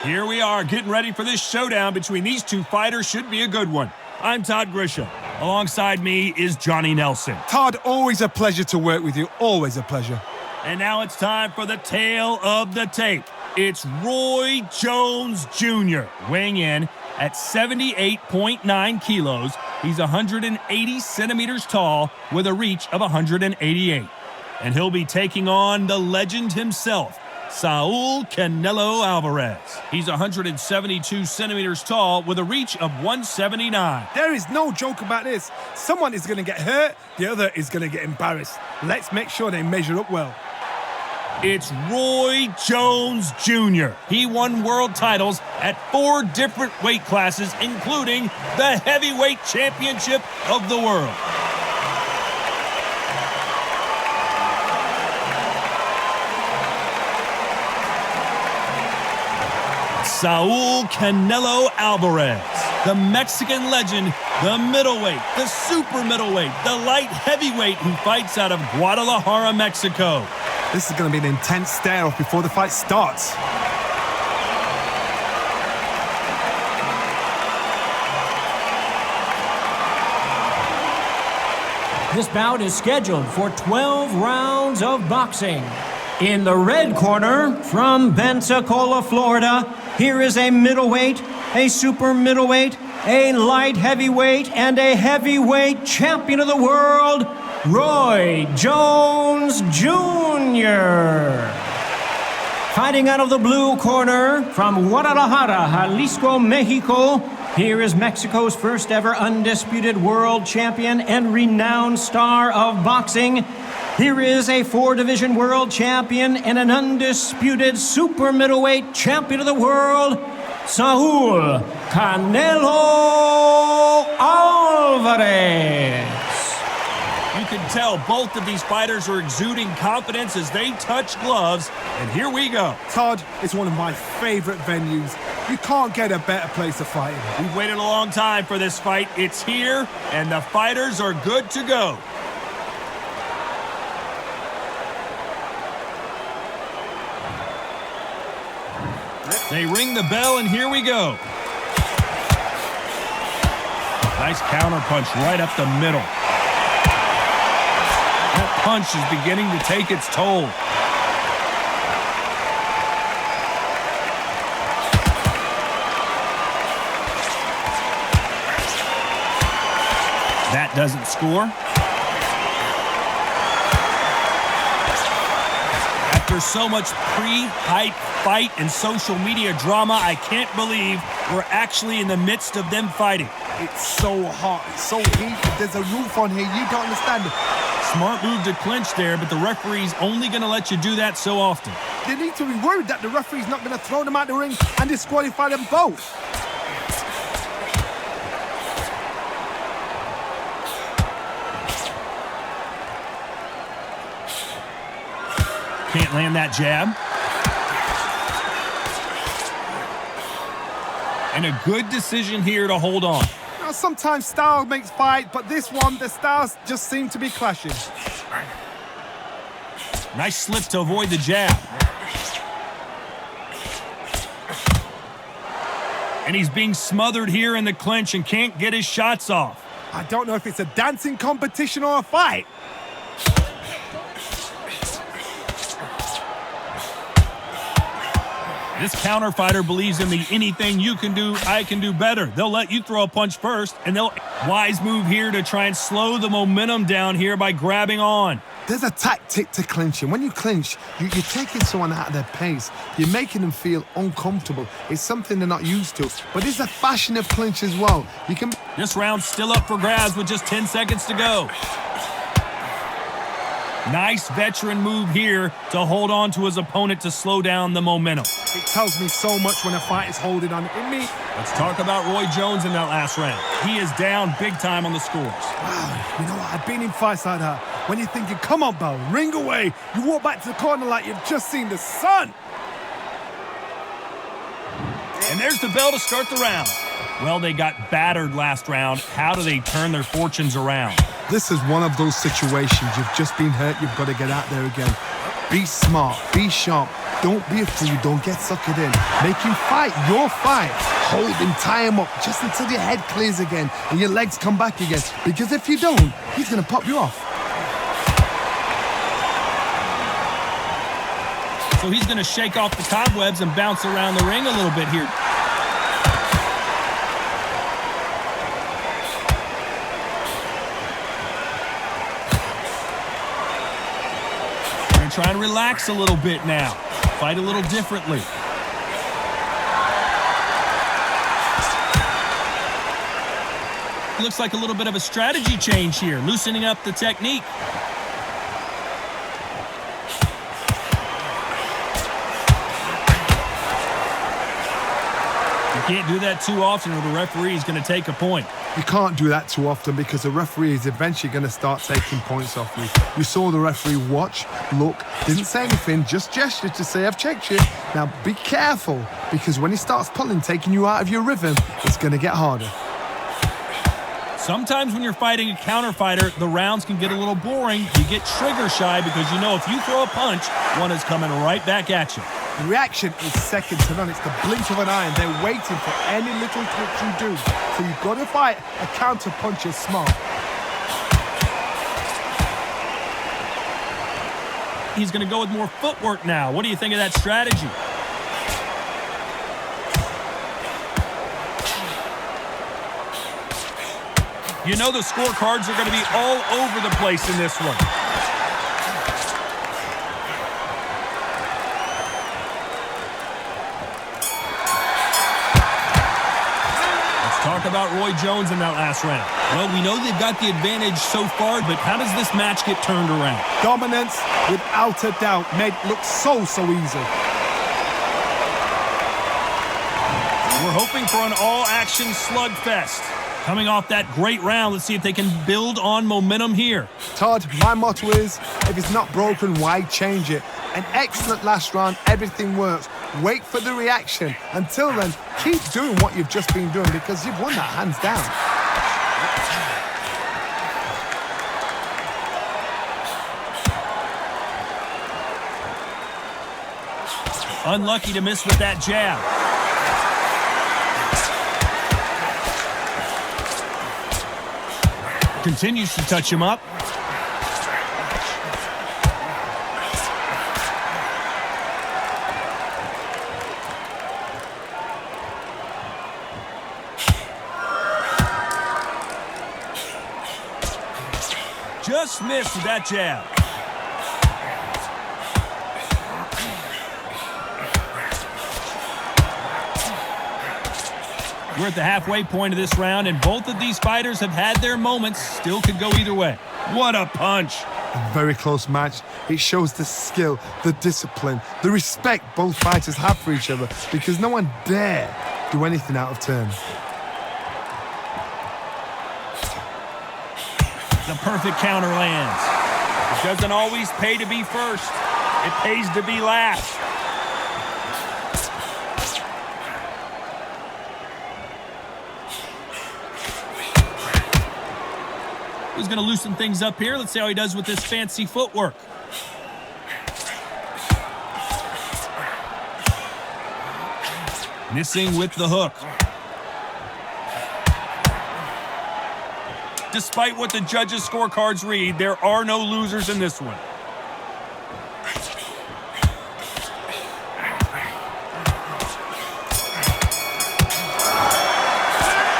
Here we are getting ready for this showdown between these two fighters. Should be a good one. I'm Todd Grisham. Alongside me is Johnny Nelson. Todd, always a pleasure to work with you. Always a pleasure. And now it's time for the tale of the tape. It's Roy Jones Jr. weighing in at 78.9 kilos. He's 180 centimeters tall with a reach of 188. And he'll be taking on the legend himself, Saul Canelo Alvarez. He's 172 centimeters tall with a reach of 179. There is no joke about this. Someone is going to get hurt, the other is going to get embarrassed. Let's make sure they measure up well. It's Roy Jones Jr. He won world titles at 4 different weight classes, including the heavyweight championship of the world. Saul Canelo Alvarez, the Mexican legend, the middleweight, the super middleweight, the light heavyweight who fights out of Guadalajara, Mexico. This is going to be an intense stare-off before the fight starts. This bout is scheduled for 12 rounds of boxing. In the red corner, from Pensacola, Florida, here is a middleweight, a super middleweight, a light heavyweight, and a heavyweight champion of the world, Roy Jones Jr. Fighting out of the blue corner, from Guadalajara, Jalisco, Mexico, here is Mexico's first ever undisputed world champion and renowned star of boxing. Here is a 4-division world champion and an undisputed super middleweight champion of the world, Saul Canelo Alvarez. You can tell both of these fighters are exuding confidence as they touch gloves, and here we go. Todd, it's one of my favorite venues. You can't get a better place to fight in. We've waited a long time for this fight. It's here, and the fighters are good to go. They ring the bell, and here we go. Nice counter punch right up the middle. That punch is beginning to take its toll. That doesn't score. After so much pre-hype fight and social media drama, I can't believe we're actually in the midst of them fighting. It's so hot, it's so heated. There's a roof on here, you don't understand it. Smart move to clinch there, but the referee's only going to let you do that so often. They need to be worried that the referee's not going to throw them out the ring and disqualify them both. Can't land that jab. And a good decision here to hold on. Now, sometimes style makes fight, but this one, the styles just seem to be clashing. Nice slip to avoid the jab. And he's being smothered here in the clinch and can't get his shots off. I don't know if it's a dancing competition or a fight. This counter fighter believes in the anything you can do, I can do better. They'll let you throw a punch first, and they'll wise move here to try and slow the momentum down here by grabbing on. There's a tactic to clinching. When you clinch, you're taking someone out of their pace. You're making them feel uncomfortable. It's something they're not used to. But it's a fashion of clinch as well. You can. This round's still up for grabs with just 10 seconds to go. Nice veteran move here to hold on to his opponent to slow down the momentum. It tells me so much when a fight is holding on. Let's talk about Roy Jones in that last round. He is down big time on the scores. Wow, you know what? I've been in fights like that. When you're thinking, come on, Bo, ring away. You walk back to the corner like you've just seen the sun. And there's the bell to start the round. Well, they got battered last round. How do they turn their fortunes around? This is one of those situations. You've just been hurt. You've got to get out there again. Be smart, be sharp. Don't be a fool, don't get suckered in. Make him fight your fight. Hold him, tie him up, just until your head clears again and your legs come back again. Because if you don't, he's going to pop you off. So he's going to shake off the cobwebs and bounce around the ring a little bit here. Try and relax a little bit now. Fight a little differently. Looks like a little bit of a strategy change here, loosening up the technique. You can't do that too often or the referee is going to take a point. You can't do that too often because the referee is eventually going to start taking points off you. You saw the referee watch, look, didn't say anything, just gestured to say, I've checked you. Now be careful, because when he starts pulling, taking you out of your rhythm, it's going to get harder. Sometimes when you're fighting a counter fighter, the rounds can get a little boring. You get trigger shy because you know if you throw a punch, one is coming right back at you. The reaction is second to none. It's the blink of an eye, and they're waiting for any little twitch you do. So you've got to fight a counter puncher smart. He's going to go with more footwork now. What do you think of that strategy? You know the scorecards are going to be all over the place in this one. Talk about Roy Jones in that last round. Well, we know they've got the advantage so far, but how does this match get turned around? Dominance, without a doubt, made it look so easy. We're hoping for an all-action slugfest. Coming off that great round, let's see if they can build on momentum here. Todd, my motto is, if it's not broken, why change it? An excellent last round, everything works. Wait for the reaction. Until then, keep doing what you've just been doing because you've won that hands down. Unlucky to miss with that jab. Continues to touch him up. Just missed with that jab. We're at the halfway point of this round, and both of these fighters have had their moments. Still could go either way. What a punch. A very close match. It shows the skill, the discipline, the respect both fighters have for each other because no one dare do anything out of turn. The perfect counter lands. It doesn't always pay to be first. It pays to be last. He's going to loosen things up here. Let's see how he does with this fancy footwork. Missing with the hook. Despite what the judges' scorecards read, there are no losers in this one.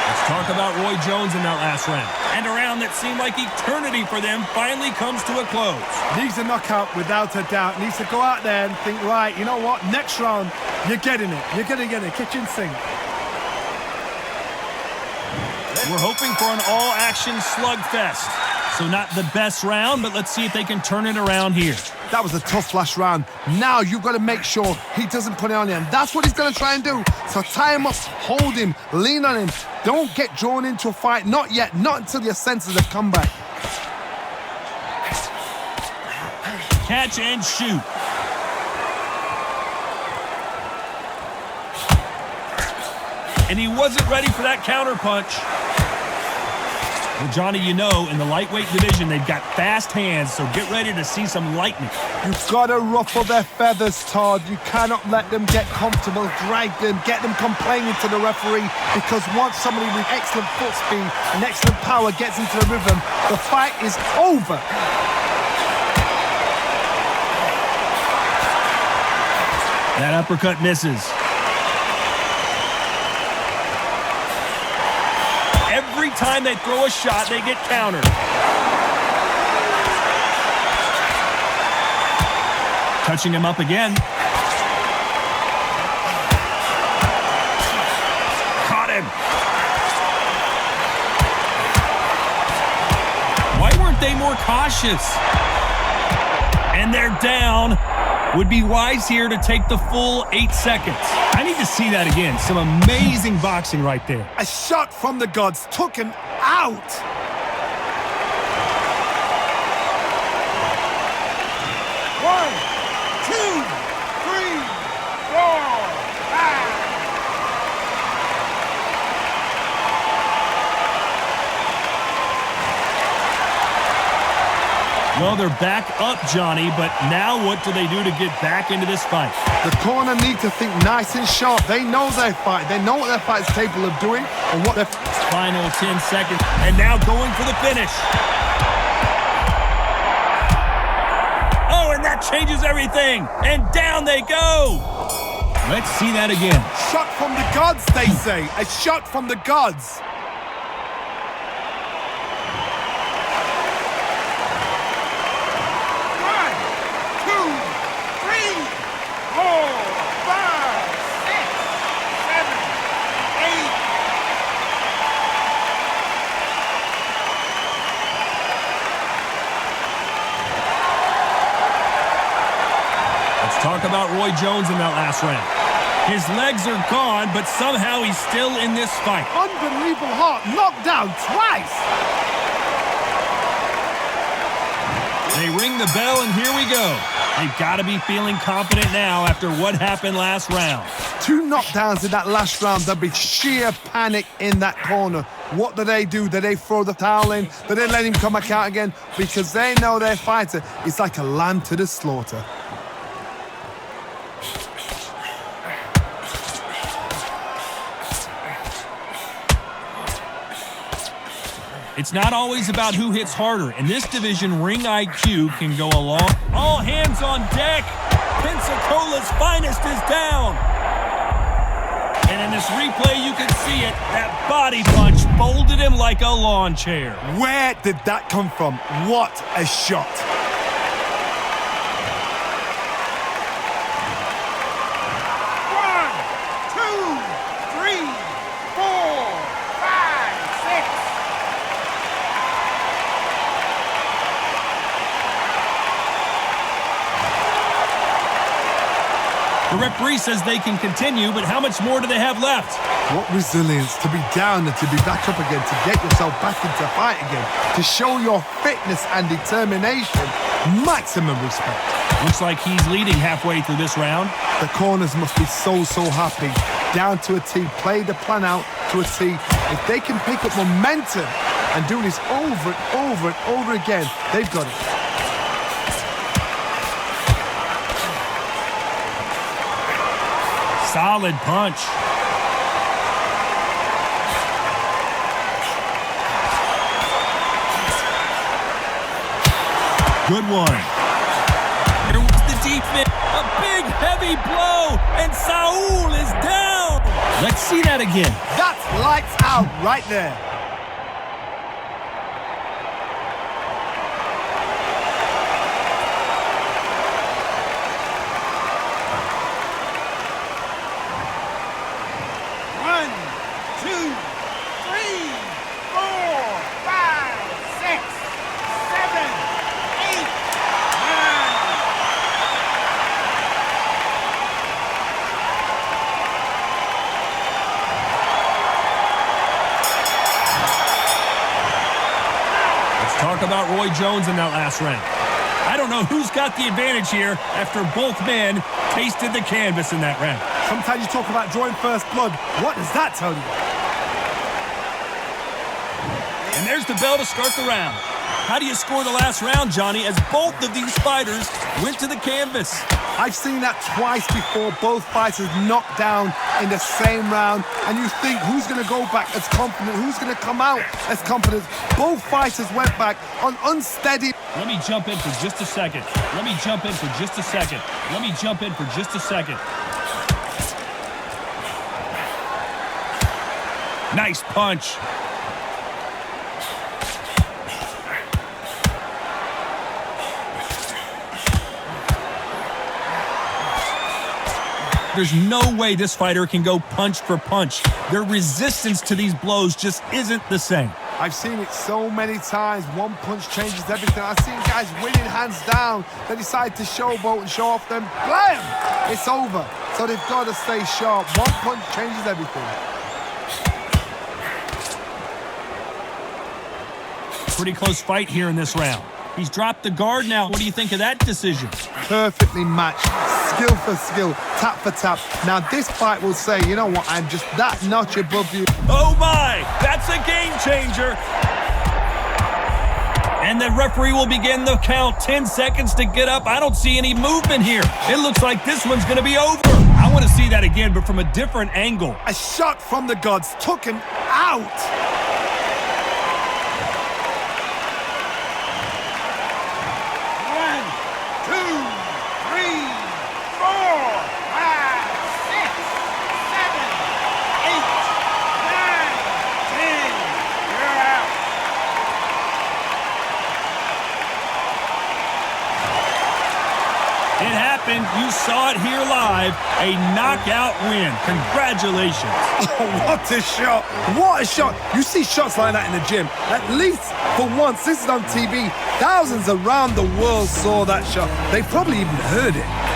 Let's talk about Roy Jones in that last round. And a round that seemed like eternity for them finally comes to a close. Needs a knockout without a doubt. Needs to go out there and think, right, you know what? Next round, you're getting it. You're going to get it. Kitchen sink. We're hoping for an all-action slugfest. So not the best round, but let's see if they can turn it around here. That was a tough last round. Now you've got to make sure he doesn't put it on you. And that's what he's going to try and do. So tie him up, hold him, lean on him. Don't get drawn into a fight. Not yet. Not until your senses have come back. Catch and shoot. And he wasn't ready for that counter punch. Well, Johnny, you know, in the lightweight division, they've got fast hands, so get ready to see some lightning. You've got to ruffle their feathers, Todd. You cannot let them get comfortable, drag them, get them complaining to the referee, because once somebody with excellent foot speed and excellent power gets into the rhythm, the fight is over. That uppercut misses. Every time they throw a shot, they get countered. Touching him up again. Caught him. Why weren't they more cautious? And they're down. Would be wise here to take the full 8 seconds. I need to see that again. Some amazing boxing right there. A shot from the gods took him out. One, two, three, four, five. Well, they're back up, Johnny, but now what do they do to get back into this fight? The corner need to think nice and sharp. They know their fight. They know what their fight's capable of doing and what their... Final 10 seconds, and now going for the finish. Oh, and that changes everything, and down they go. Let's see that again. Shot from the gods, they say. A shot from the gods. Talk about Roy Jones in that last round. His legs are gone, but somehow he's still in this fight. Unbelievable heart, knocked down twice. They ring the bell, and here we go. They've got to be feeling confident now after what happened last round. 2 knockdowns in that last round. There'll be sheer panic in that corner. What do? Do they throw the towel in? Do they let him come back out again? Because they know their fighter is like a lamb to the slaughter. It's not always about who hits harder. In this division, ring IQ can go a long... All hands on deck. Pensacola's finest is down. And in this replay, you can see it. That body punch folded him like a lawn chair. Where did that come from? What a shot. The referee says they can continue, but how much more do they have left? What resilience to be down and to be back up again, to get yourself back into fight again, to show your fitness and determination. Maximum respect. Looks like he's leading halfway through this round. The corners must be so happy. Down to a T, play the plan out to a T. If they can pick up momentum and do this over and over and over again, they've got it. Solid punch. Good one. Here was the defense. A big, heavy blow, and Saul is down. Let's see that again. That's lights out right there. Talk about Roy Jones in that last round. I don't know who's got the advantage here after both men tasted the canvas in that round. Sometimes you talk about drawing first blood. What does that tell you? And there's the bell to start the round. How do you score the last round, Johnny, as both of these fighters went to the canvas? I've seen that twice before, both fighters knocked down in the same round, and you think, who's going to go back as confident, who's going to come out as confident? Both fighters went back on unsteady. Let me jump in for just a second. Let me jump in for just a second. Let me jump in for just a second. Nice punch. There's no way this fighter can go punch for punch. Their resistance to these blows just isn't the same. I've seen it so many times. One punch changes everything. I've seen guys winning hands down. They decide to showboat and show off them. Blam! It's over. So they've got to stay sharp. One punch changes everything. Pretty close fight here in this round. He's dropped the guard now. What do you think of that decision? Perfectly matched. Skill for skill, tap for tap. Now this fight will say, you know what, I'm just that notch above you. Oh my, that's a game changer. And the referee will begin the count. 10 seconds to get up. I don't see any movement here. It looks like this one's gonna be over. I wanna see that again, but from a different angle. A shot from the gods took him out. It happened. You saw it here live. A knockout win. Congratulations. Oh, what a shot. What a shot. You see shots like that in the gym. At least for once, this is on TV. Thousands around the world saw that shot. They probably even heard it.